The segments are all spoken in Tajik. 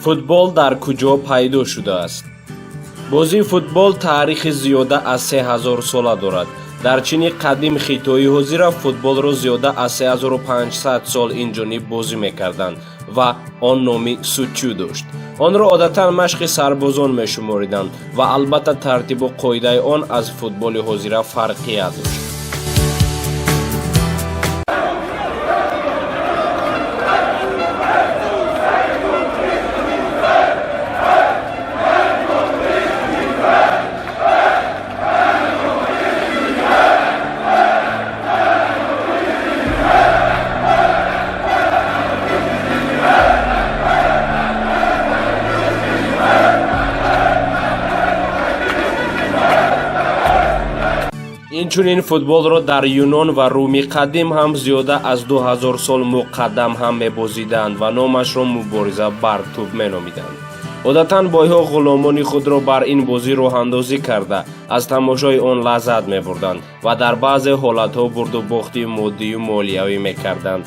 футбол дар куҷо пайдо шудааст? бозии футбол таърихи зиёда аз 3000 сола дорад. дар чини қадим хитои ҳозира футболро зиёда аз 3500 сол инҷониб бозӣ мекарданд ва он номи судчӯ дошт. онро одатан машқи сарбозон мешумориданд ва албатта тартибу қоидаи он аз футболи ҳозира фарқият дошт. инчунин футболро дар юнон ва рӯми қадим ҳам зиёда аз 2000 сол муқаддам ҳам мебозиданд ва номашро мубориза бар тӯб меномиданд. одатан бойҳо ғуломони худро бар ин бозӣ роҳандозӣ карда аз тамошои он лаззат мебурданд ва дар баъзе ҳолатҳо бурду бохти моддию молиявӣ мекарданд.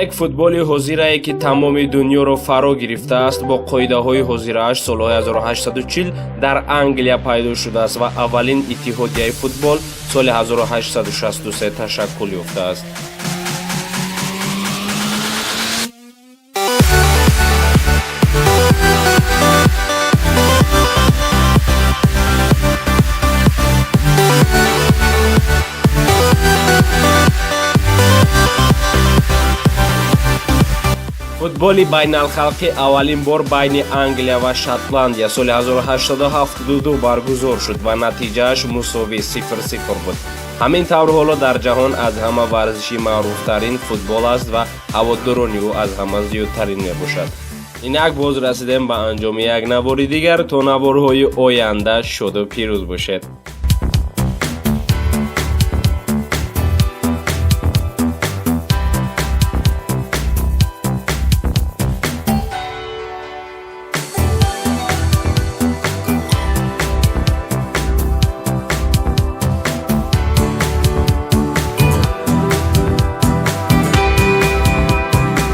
лек футболи ҳозирае ки тамоми дунёро фаро гирифтааст бо қоидаҳои ҳозирааш солҳои 1840 дар Англия пайдо шудааст ва аввалин иттиҳодияи футбол соли 1863 ташаккул ёфтааст. футболи байналхалқӣ аввалин бор байни Англия ва Шотландия соли 1872 баргузор шуд ва натиҷааш мусови 0-0 буд. ҳамин тавр ҳоло дар ҷаҳон аз ҳама варзиши маъруфтарин футбол аст ва ҳаводорони ӯ аз ҳама зиёдтарин мебошад. инак боз расидем ба анҷоми як навори дигар. то наворҳои оянда шоду пирӯз бошед.